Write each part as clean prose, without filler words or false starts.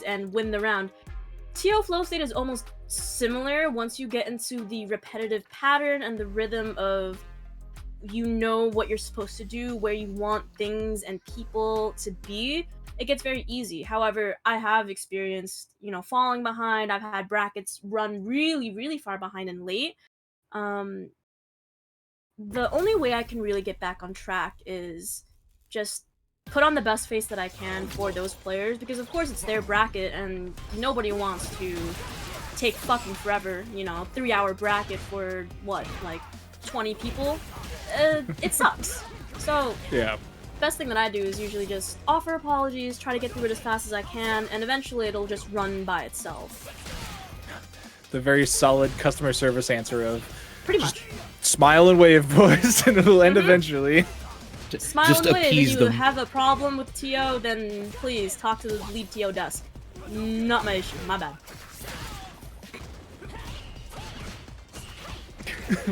and win the round. TO flow state is almost similar once you get into the repetitive pattern and the rhythm of you know what you're supposed to do, where you want things and people to be. It gets very easy. However, I have experienced, falling behind. I've had brackets run really, really far behind and late. The only way I can really get back on track is just put on the best face that I can for those players, because of course it's their bracket and nobody wants to take fucking forever, 3-hour bracket for what, like 20 people? It sucks. So yeah, best thing that I do is usually just offer apologies, try to get through it as fast as I can, and eventually it'll just run by itself. The very solid customer service answer of pretty much smile and wave, boys, and it'll end eventually. Smile just and wave. appease If you them. have a problem with TO, then please talk to the lead TO desk. Not my issue. My bad.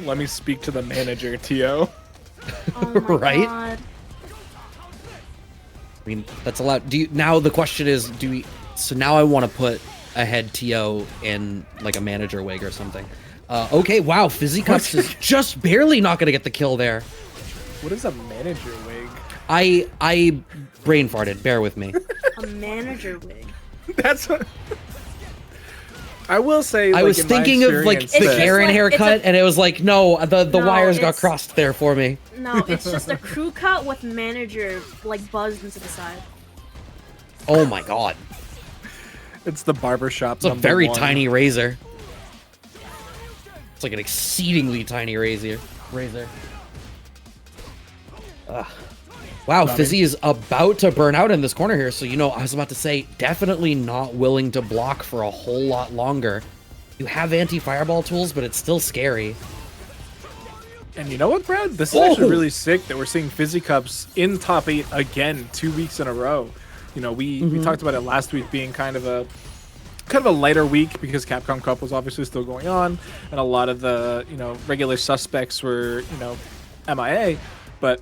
Let me speak to the manager, TO. Oh my Right? God. I mean, that's a lot. Now the question is, so now I want to put a head TO in like a manager wig or something. Okay, wow, FizzyKups is just barely not gonna get the kill there. What is a manager wig? I brain farted, bear with me. A manager wig. That's what... I will say, I was thinking of like the Karen haircut, and it was like, no, the wires got crossed there for me. No, it's just a crew cut with manager like buzzed into the side. Oh my God. It's the barbershop. It's a very tiny razor. It's like an exceedingly tiny razor. Wow, Fizzy is about to burn out in this corner here. So, I was about to say, definitely not willing to block for a whole lot longer. You have anti-fireball tools, but it's still scary. And you know what, Brad? This is actually really sick that we're seeing FizzyKups in top 8 again 2 weeks in a row. We talked about it last week being kind of a lighter week because Capcom Cup was obviously still going on, and a lot of the regular suspects were MIA, but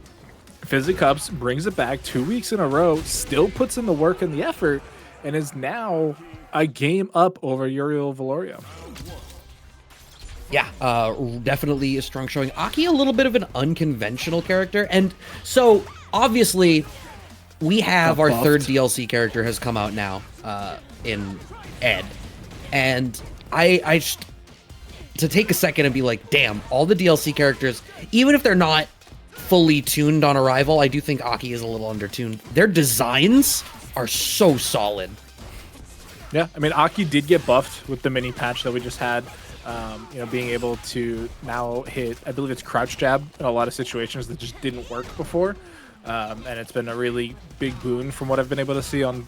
FizzyKups brings it back 2 weeks in a row, still puts in the work and the effort, and is now a game up over Uriel Velorio. Yeah, definitely a strong showing. A.K.I, a little bit of an unconventional character, and so obviously we have our third DLC character has come out now in Ed, and I just to take a second and be like, damn, all the DLC characters, even if they're not fully tuned on arrival, I do think A.K.I is a little undertuned. Their designs are so solid. Yeah, I mean, A.K.I did get buffed with the mini patch that we just had. Being able to now hit, I believe it's crouch jab in a lot of situations that just didn't work before. And it's been a really big boon from what I've been able to see on,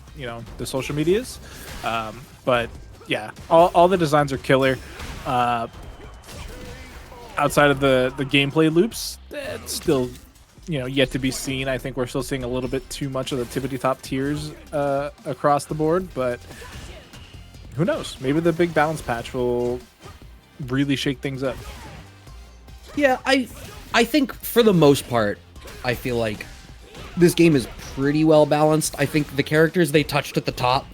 the social medias. But yeah, all the designs are killer. Outside of the gameplay loops, it's still, yet to be seen. I think we're still seeing a little bit too much of the tippity top tiers across the board, but who knows? Maybe the big balance patch will really shake things up. Yeah, I think for the most part, I feel like this game is pretty well balanced. I think the characters they touched at the top,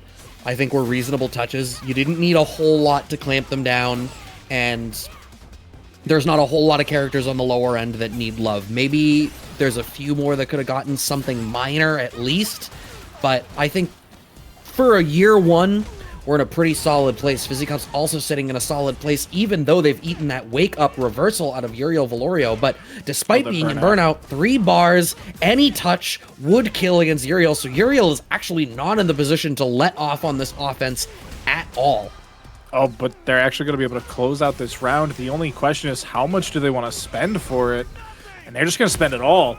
I think were reasonable touches. You didn't need a whole lot to clamp them down, and there's not a whole lot of characters on the lower end that need love. Maybe there's a few more that could have gotten something minor at least, but I think for a year one, we're in a pretty solid place. FizzyKups also sitting in a solid place, even though they've eaten that wake-up reversal out of Uriel Velorio. But despite being in burnout, 3 bars, any touch would kill against Uriel. So Uriel is actually not in the position to let off on this offense at all. Oh, but they're actually going to be able to close out this round. The only question is how much do they want to spend for it? And they're just going to spend it all.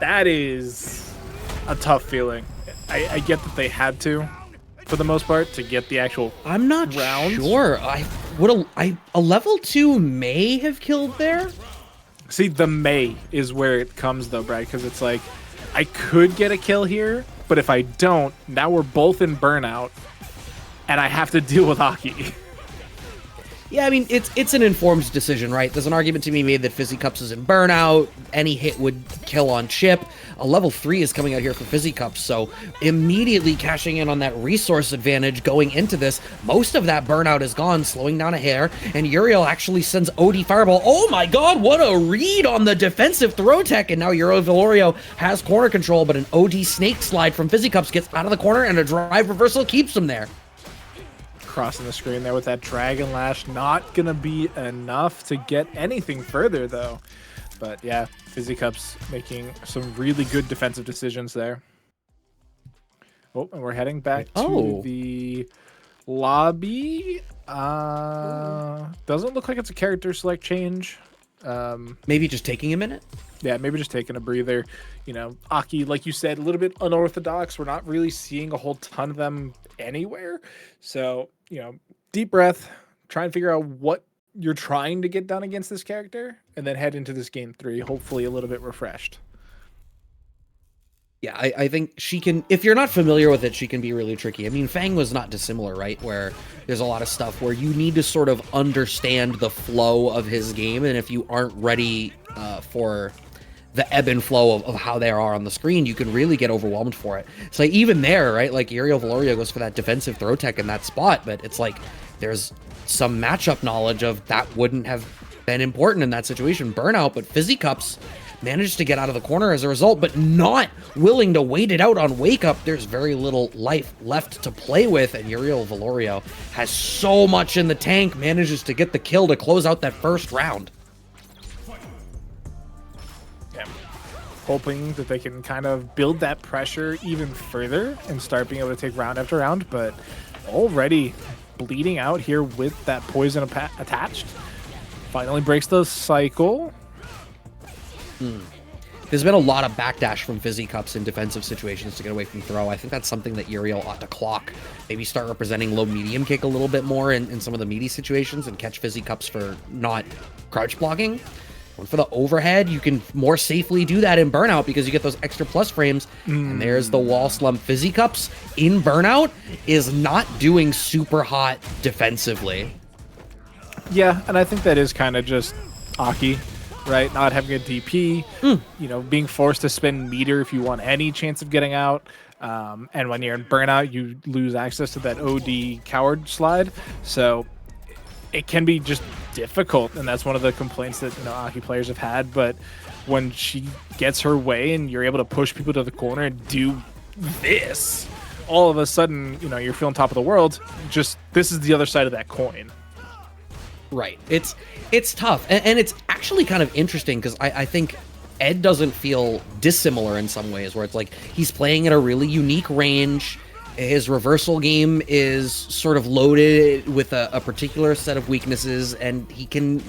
That is a tough feeling. I get that they had to, for the most part, to get the actual I'm not rounds. Sure. A level 2 may have killed there. See, the may is where it comes, though, Brad, because it's like, I could get a kill here, but if I don't, now we're both in burnout, and I have to deal with A.K.I. Yeah, I mean, it's an informed decision, right? There's an argument to be made that FizzyKups is in burnout. Any hit would kill on chip. A level 3 is coming out here for FizzyKups, so immediately cashing in on that resource advantage going into this. Most of that burnout is gone, slowing down a hair, and Uriel actually sends OD Fireball. Oh my god, what a read on the defensive throw tech, and now Uriel Velorio has corner control, but an OD Snake Slide from FizzyKups gets out of the corner, and a drive reversal keeps him there. Crossing the screen there with that Dragon Lash, not gonna be enough to get anything further though. But yeah, FizzyKups making some really good defensive decisions there. Oh, and we're heading back to the lobby. Doesn't look like it's a character select change. Maybe just taking a minute? Yeah, maybe just taking a breather. You know, A.K.I, like you said, a little bit unorthodox. We're not really seeing a whole ton of them anywhere. So, you know, deep breath, try and figure out what you're trying to get done against this character, and then head into this game 3, hopefully a little bit refreshed. Yeah, I think she can, if you're not familiar with it, she can be really tricky. I mean, Fang was not dissimilar, right? Where there's a lot of stuff where you need to sort of understand the flow of his game, and if you aren't ready for the ebb and flow of how they are on the screen, you can really get overwhelmed for it. It's like, even there, right? Like, Uriel Velorio goes for that defensive throw tech in that spot, but it's like, there's some matchup knowledge of that wouldn't have been important in that situation. Burnout, but FizzyKups managed to get out of the corner as a result, but not willing to wait it out on Wake Up. There's very little life left to play with, and Uriel Velorio has so much in the tank, manages to get the kill to close out that first round. Yeah. Hoping that they can kind of build that pressure even further and start being able to take round after round, but already bleeding out here with that poison attached. Finally breaks the cycle. There's been a lot of backdash from FizzyKups in defensive situations to get away from throw. I think that's something that Uriel ought to clock. Maybe start representing low-medium kick a little bit more in some of the meaty situations and catch FizzyKups for not crouch blocking. And for the overhead, you can more safely do that in Burnout because you get those extra plus frames. And there's the wall slump. FizzyKups in Burnout is not doing super hot defensively. Yeah, and I think that is kind of just A.K.I, right? Not having a DP, you know, being forced to spend meter if you want any chance of getting out. And when you're in Burnout, you lose access to that OD Coward slide. So it can be just difficult, and that's one of the complaints that, you know, A.K.I players have had. But when she gets her way and you're able to push people to the corner and do this, all of a sudden, you know, you're feeling top of the world. Just this is the other side of that coin. Right. It's tough. And it's actually kind of interesting because I think Ed doesn't feel dissimilar in some ways, where it's like he's playing at a really unique range. His reversal game is sort of loaded with a particular set of weaknesses, and he can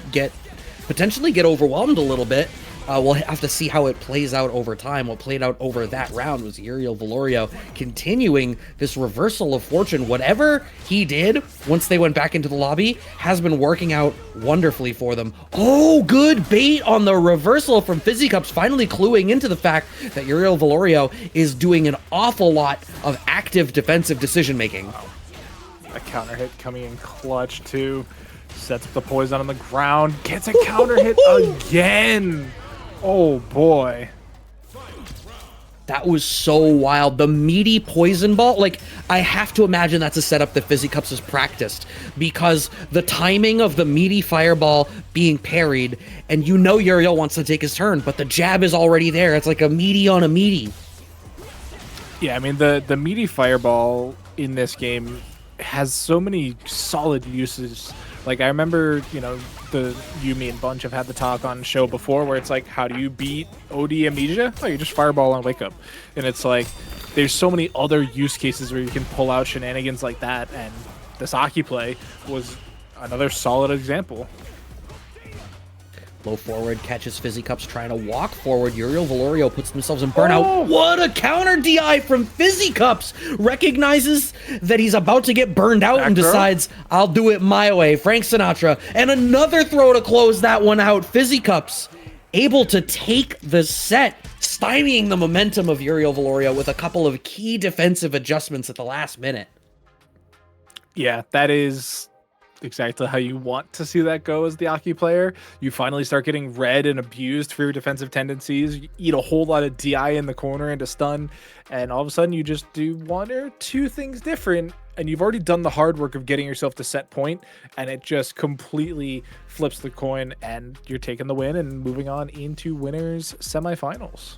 potentially get overwhelmed a little bit. We'll have to see how it plays out over time. What played out over that round was Uriel Velorio continuing this reversal of fortune. Whatever he did once they went back into the lobby has been working out wonderfully for them. Oh, good bait on the reversal from FizzyKups, finally cluing into the fact that Uriel Velorio is doing an awful lot of active defensive decision-making. A counter hit coming in clutch, too. Sets up the poison on the ground. Gets a counter hit again. Oh, boy. That was so wild. The meaty poison ball, like, I have to imagine that's a setup that FizzyKups has practiced, because the timing of the meaty fireball being parried, and you know Uriel wants to take his turn, but the jab is already there. It's like a meaty on a meaty. Yeah, I mean, the meaty fireball in this game has so many solid uses. Like, I remember, you know, me and Bunch have had the talk on show before where it's like, how do you beat OD Amnesia? Oh, you just fireball on Wake Up. And it's like, there's so many other use cases where you can pull out shenanigans like that, and this A.K.I play was another solid example. Low forward catches FizzyKups trying to walk forward. Uriel Velorio puts themselves in burnout. Oh. What a counter DI from FizzyKups! Recognizes that he's about to get burned out and decides, I'll do it my way. Frank Sinatra. And another throw to close that one out. FizzyKups able to take the set, stymieing the momentum of Uriel Velorio with a couple of key defensive adjustments at the last minute. Yeah, that is exactly how you want to see that go as the A.K.I player. You finally start getting read and abused for your defensive tendencies. You eat a whole lot of DI in the corner into stun, and all of a sudden you just do one or two things different, and you've already done the hard work of getting yourself to set point, and it just completely flips the coin, and you're taking the win and moving on into winners semifinals.